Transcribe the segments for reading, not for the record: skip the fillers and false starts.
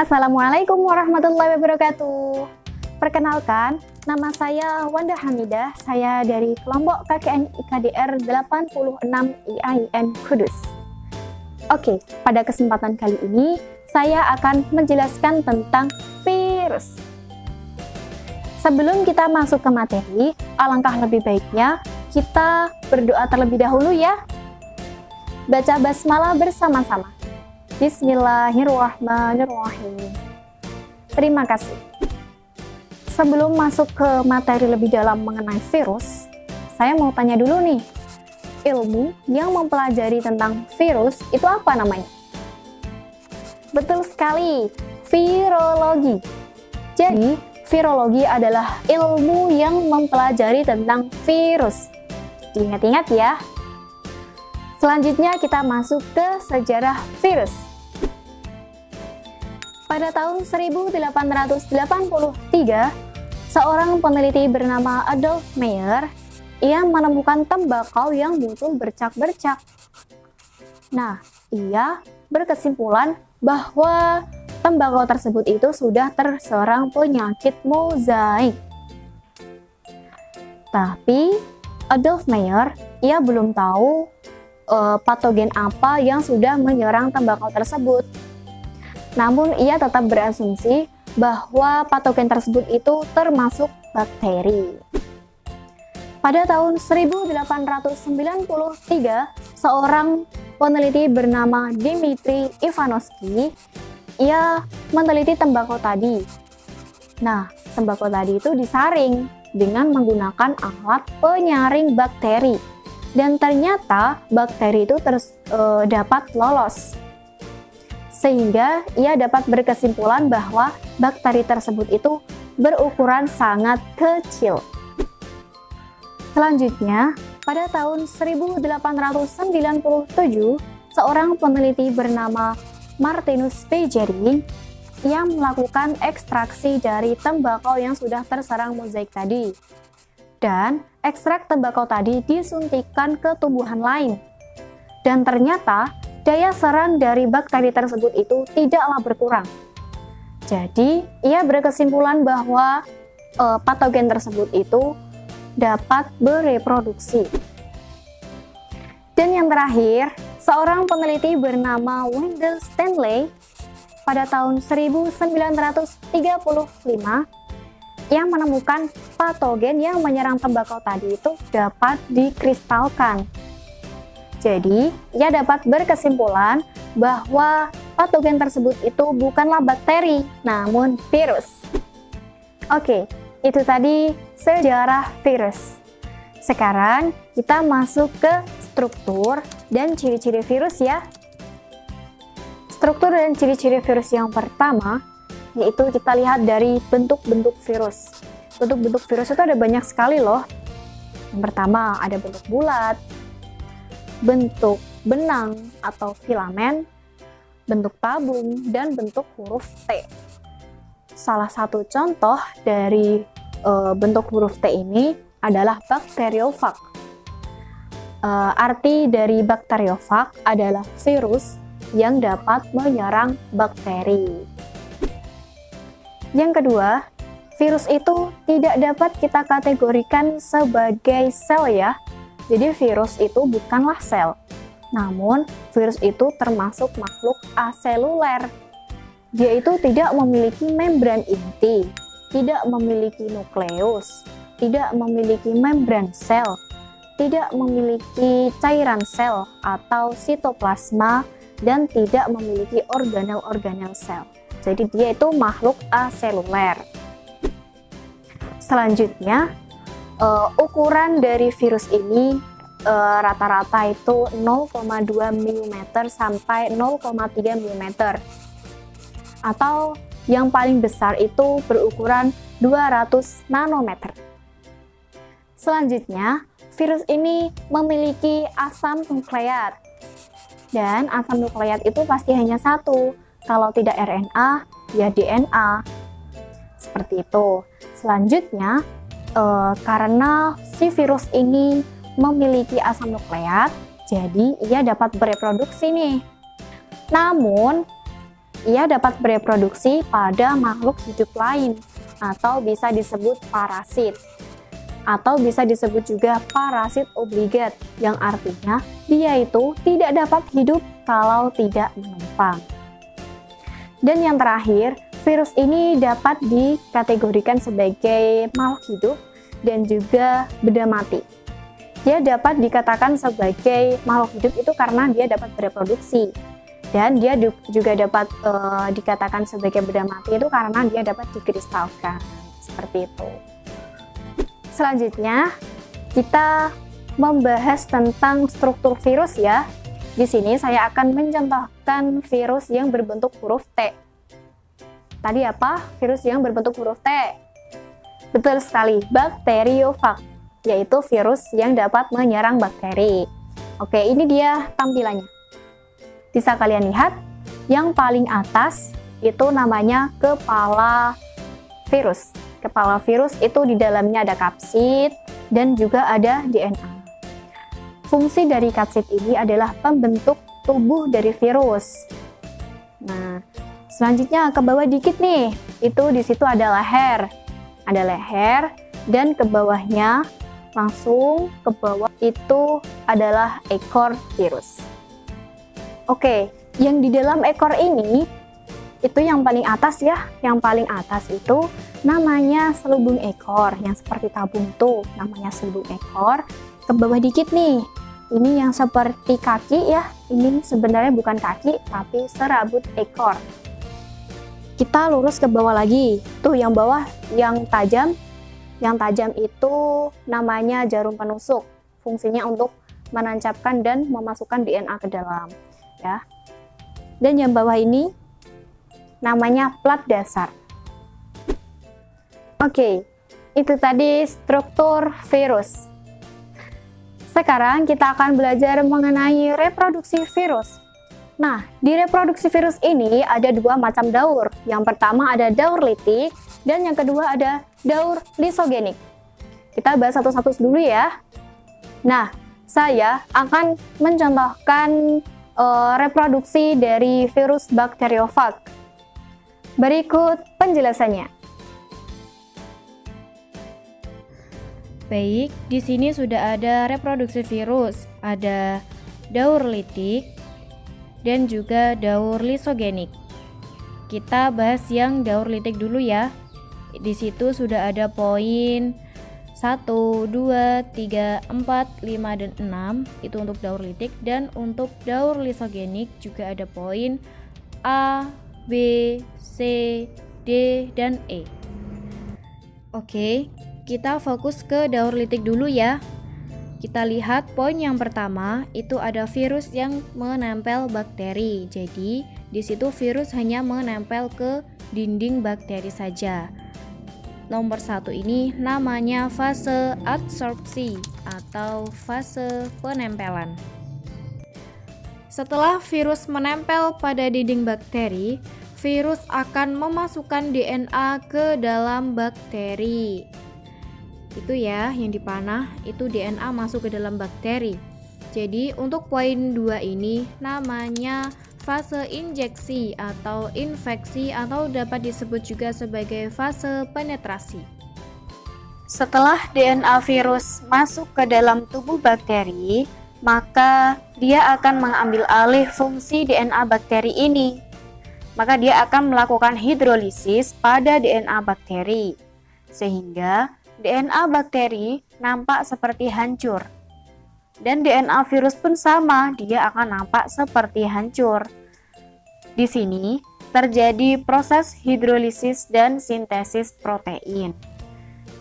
Assalamualaikum warahmatullahi wabarakatuh. Perkenalkan, nama saya Wanda Hamidah. Saya dari kelompok KKN IKDR 86 IAIN Kudus. Oke, pada kesempatan kali ini saya akan menjelaskan tentang virus. Sebelum kita masuk ke materi, alangkah lebih baiknya kita berdoa terlebih dahulu ya. Baca basmalah bersama-sama. Bismillahirrahmanirrahim. Terima kasih. Sebelum masuk ke materi lebih dalam mengenai virus, saya mau tanya dulu nih, ilmu yang mempelajari tentang virus itu apa namanya? Betul sekali, virologi. Jadi, virologi adalah ilmu yang mempelajari tentang virus. Diingat-ingat ya. Selanjutnya kita masuk ke sejarah virus. Pada tahun 1883, seorang peneliti bernama Adolf Meyer, ia menemukan tembakau yang muncul bercak-bercak. Nah, ia berkesimpulan bahwa tembakau tersebut itu sudah terserang penyakit mozaik. Tapi Adolf Meyer, ia belum tahu patogen apa yang sudah menyerang tembakau tersebut. Namun ia tetap berasumsi bahwa patogen tersebut itu termasuk bakteri. Pada tahun 1893, seorang peneliti bernama Dmitri Ivanovsky, ia meneliti tembakau tadi. Nah, tembakau tadi itu disaring dengan menggunakan alat penyaring bakteri. Dan ternyata bakteri itu dapat lolos. Sehingga ia dapat berkesimpulan bahwa bakteri tersebut itu berukuran sangat kecil. Selanjutnya, pada tahun 1897, seorang peneliti bernama Martinus Beijerinck yang melakukan ekstraksi dari tembakau yang sudah terserang mozaik tadi. Dan ekstrak tembakau tadi disuntikkan ke tumbuhan lain. Dan ternyata daya serang dari bakteri tersebut itu tidaklah berkurang. Jadi, ia berkesimpulan bahwa patogen tersebut itu dapat bereproduksi. Dan yang terakhir, seorang peneliti bernama Wendell Stanley pada tahun 1935 yang menemukan patogen yang menyerang tembakau tadi itu dapat dikristalkan. Jadi, ia dapat berkesimpulan bahwa patogen tersebut itu bukanlah bakteri, namun virus. Oke, itu tadi sejarah virus. Sekarang kita masuk ke struktur dan ciri-ciri virus ya. Struktur dan ciri-ciri virus yang pertama, yaitu kita lihat dari bentuk-bentuk virus. Bentuk-bentuk virus itu ada banyak sekali loh. Yang pertama ada bentuk bulat, bentuk benang atau filamen, bentuk tabung, dan bentuk huruf T. Salah satu contoh dari bentuk huruf T ini adalah bakteriofag. Arti dari bakteriofag adalah virus yang dapat menyerang bakteri. Yang kedua, virus itu tidak dapat kita kategorikan sebagai sel ya. Jadi virus itu bukanlah sel. Namun, virus itu termasuk makhluk aseluler. Dia itu tidak memiliki membran inti, tidak memiliki nukleus, tidak memiliki membran sel, tidak memiliki cairan sel atau sitoplasma, dan tidak memiliki organel-organel sel. Jadi dia itu makhluk aseluler. Selanjutnya, ukuran dari virus ini rata-rata itu 0,2 mm sampai 0,3 mm. Atau yang paling besar itu berukuran 200 nanometer. Selanjutnya, virus ini memiliki asam nukleat. Dan asam nukleat itu pasti hanya satu. Kalau tidak RNA, ya DNA. Seperti itu. Selanjutnya, karena si virus ini memiliki asam nukleat, jadi ia dapat bereproduksi nih. Namun, ia dapat bereproduksi pada makhluk hidup lain atau bisa disebut parasit. Atau bisa disebut juga parasit obligat, yang artinya dia itu tidak dapat hidup kalau tidak menumpang. Dan yang terakhir, virus ini dapat dikategorikan sebagai makhluk hidup dan juga benda mati. Dia dapat dikatakan sebagai makhluk hidup itu karena dia dapat bereproduksi. Dan dia juga dapat dikatakan sebagai benda mati itu karena dia dapat dikristalkan. Seperti itu. Selanjutnya, kita membahas tentang struktur virus ya. Di sini saya akan mencontohkan virus yang berbentuk huruf T. Tadi apa? Virus yang berbentuk huruf T. Betul sekali, bakteriofag, yaitu virus yang dapat menyerang bakteri. Oke, ini dia tampilannya. Bisa kalian lihat, yang paling atas itu namanya kepala virus. Kepala virus itu di dalamnya ada kapsid dan juga ada DNA. Fungsi dari kapsid ini adalah pembentuk tubuh dari virus. Nah, selanjutnya ke bawah dikit nih, itu di situ ada leher. Ada leher dan ke bawahnya langsung ke bawah itu adalah ekor virus. Oke, yang di dalam ekor ini itu yang paling atas ya, yang paling atas itu namanya selubung ekor, yang seperti tabung tuh namanya selubung ekor. Ke bawah dikit nih, ini yang seperti kaki ya, ini sebenarnya bukan kaki tapi serabut ekor. Kita lurus ke bawah lagi, tuh yang bawah yang tajam itu namanya jarum penusuk, fungsinya untuk menancapkan dan memasukkan DNA ke dalam ya. Dan yang bawah ini namanya plat dasar. Oke, itu tadi struktur virus. Sekarang kita akan belajar mengenai reproduksi virus. Nah, di reproduksi virus ini ada dua macam daur. Yang pertama ada daur litik dan yang kedua ada daur lisogenik. Kita bahas satu-satu dulu ya. Nah, saya akan mencontohkan reproduksi dari virus bakteriofag. Berikut penjelasannya. Baik, di sini sudah ada reproduksi virus, ada daur litik dan juga daur lisogenik. Kita bahas yang daur litik dulu ya. Di situ sudah ada poin 1, 2, 3, 4, 5, dan 6 itu untuk daur litik, dan untuk daur lisogenik juga ada poin A, B, C, D, dan E. Oke, kita fokus ke daur litik dulu ya. Kita lihat poin yang pertama itu ada virus yang menempel bakteri. Jadi di situ virus hanya menempel ke dinding bakteri saja. Nomor 1 ini namanya fase adsorpsi atau fase penempelan. Setelah virus menempel pada dinding bakteri, virus akan memasukkan DNA ke dalam bakteri. Itu ya, yang dipanah itu DNA masuk ke dalam bakteri. Jadi untuk poin 2 ini namanya fase injeksi atau infeksi atau dapat disebut juga sebagai fase penetrasi. Setelah DNA virus masuk ke dalam tubuh bakteri, maka dia akan mengambil alih fungsi DNA bakteri ini. Maka dia akan melakukan hidrolisis pada DNA bakteri, sehingga DNA bakteri nampak seperti hancur. Dan DNA virus pun sama, dia akan nampak seperti hancur. Di sini terjadi proses hidrolisis dan sintesis protein.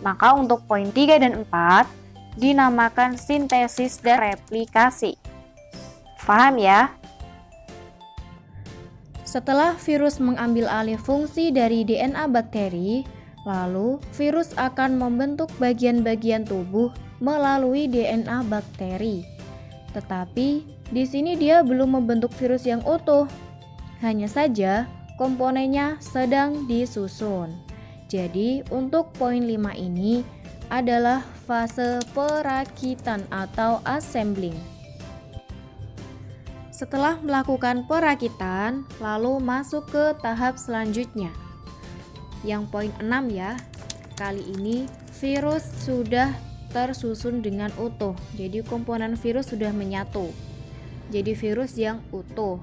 Maka untuk poin 3 dan 4 dinamakan sintesis dan replikasi. Paham ya? Setelah virus mengambil alih fungsi dari DNA bakteri, lalu virus akan membentuk bagian-bagian tubuh melalui DNA bakteri. Tetapi di sini dia belum membentuk virus yang utuh. Hanya saja komponennya sedang disusun. Jadi untuk poin 5 ini adalah fase perakitan atau assembling. Setelah melakukan perakitan, lalu masuk ke tahap selanjutnya. Yang poin 6 ya. Kali ini virus sudah tersusun dengan utuh. Jadi komponen virus sudah menyatu. Jadi virus yang utuh.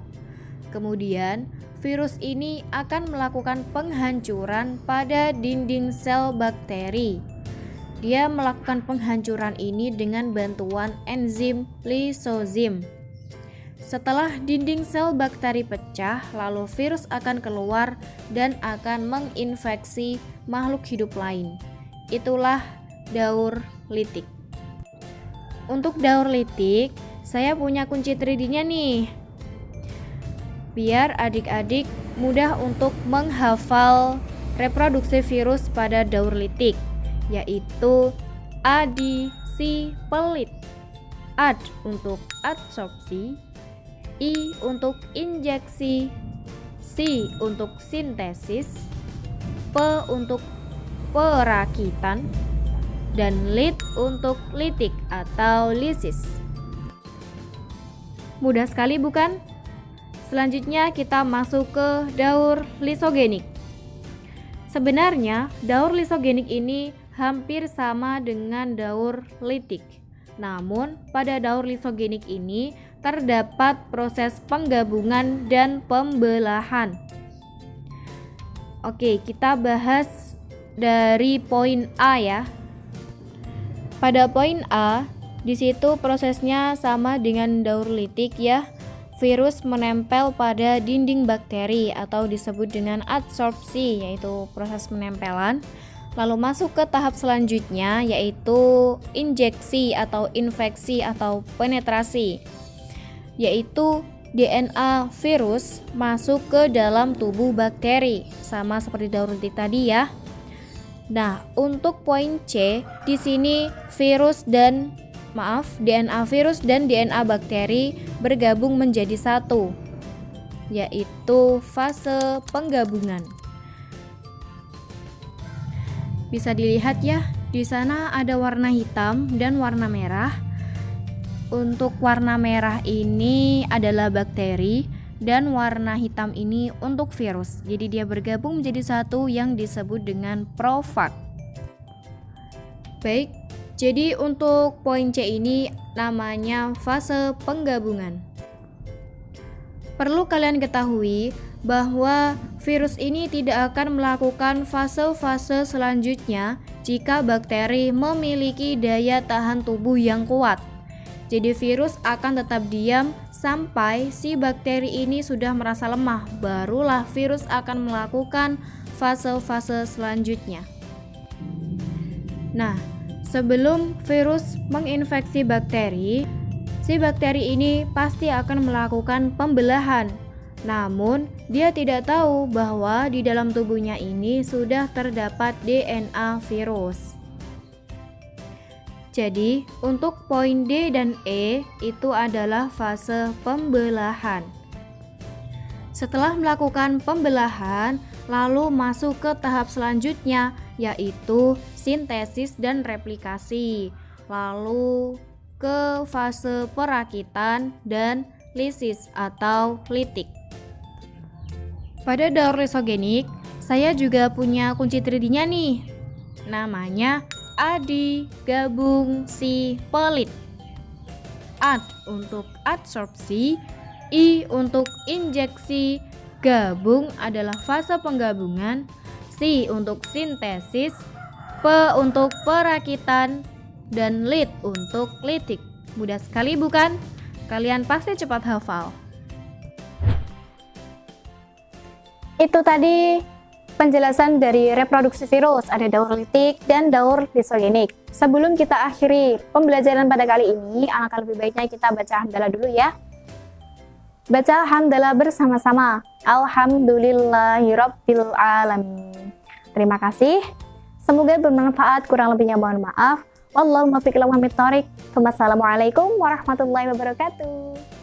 Kemudian virus ini akan melakukan penghancuran pada dinding sel bakteri. Dia melakukan penghancuran ini dengan bantuan enzim lisozim. Setelah dinding sel bakteri pecah, lalu virus akan keluar dan akan menginfeksi makhluk hidup lain. Itulah daur litik. Untuk daur litik, saya punya kunci 3D-nya nih. Biar adik-adik mudah untuk menghafal reproduksi virus pada daur litik, yaitu adisipelit. Ad untuk adsorpsi, I untuk injeksi, Si untuk sintesis, P untuk perakitan, dan lit untuk litik atau lisis. Mudah sekali bukan? Selanjutnya kita masuk ke daur lisogenik. Sebenarnya daur lisogenik ini hampir sama dengan daur litik. Namun pada daur lisogenik ini terdapat proses penggabungan dan pembelahan. Oke, kita bahas dari poin A ya. Pada poin A, di situ prosesnya sama dengan daur litik ya. Virus menempel pada dinding bakteri atau disebut dengan adsorpsi, yaitu proses penempelan. Lalu masuk ke tahap selanjutnya, yaitu injeksi atau infeksi atau penetrasi, yaitu DNA virus masuk ke dalam tubuh bakteri, sama seperti daur litik tadi ya. Nah, untuk poin C, di sini DNA virus dan DNA bakteri bergabung menjadi satu, yaitu fase penggabungan. Bisa dilihat ya, di sana ada warna hitam dan warna merah. Untuk warna merah ini adalah bakteri dan warna hitam ini untuk virus. Jadi dia bergabung menjadi satu yang disebut dengan profag. Baik, jadi untuk poin C ini namanya fase penggabungan. Perlu kalian ketahui bahwa virus ini tidak akan melakukan fase-fase selanjutnya jika bakteri memiliki daya tahan tubuh yang kuat. Jadi virus akan tetap diam sampai si bakteri ini sudah merasa lemah, barulah virus akan melakukan fase-fase selanjutnya. Nah, sebelum virus menginfeksi bakteri, si bakteri ini pasti akan melakukan pembelahan. Namun, dia tidak tahu bahwa di dalam tubuhnya ini sudah terdapat DNA virus. Jadi, untuk poin D dan E itu adalah fase pembelahan. Setelah melakukan pembelahan, lalu masuk ke tahap selanjutnya, yaitu sintesis dan replikasi. Lalu ke fase perakitan dan lisis atau litik. Pada daur lisogenik, saya juga punya kunci 3D-nya nih. Namanya adi gabung si pelit. Ad untuk adsorpsi, I untuk injeksi, gabung adalah fase penggabungan, Si untuk sintesis, P untuk perakitan, dan lit untuk litik. Mudah sekali bukan? Kalian pasti cepat hafal. Itu tadi penjelasan dari reproduksi virus, ada daur litik dan daur lisogenik. Sebelum kita akhiri pembelajaran pada kali ini, alangkah lebih baiknya kita baca hamdalah dulu ya. Baca hamdalah bersama-sama. Alhamdulillahirabbil alamin. Terima kasih. Semoga bermanfaat, kurang lebihnya mohon maaf. Wallahu muwaffiq ila aqwamit thoriq. Wassalamualaikum warahmatullahi wabarakatuh.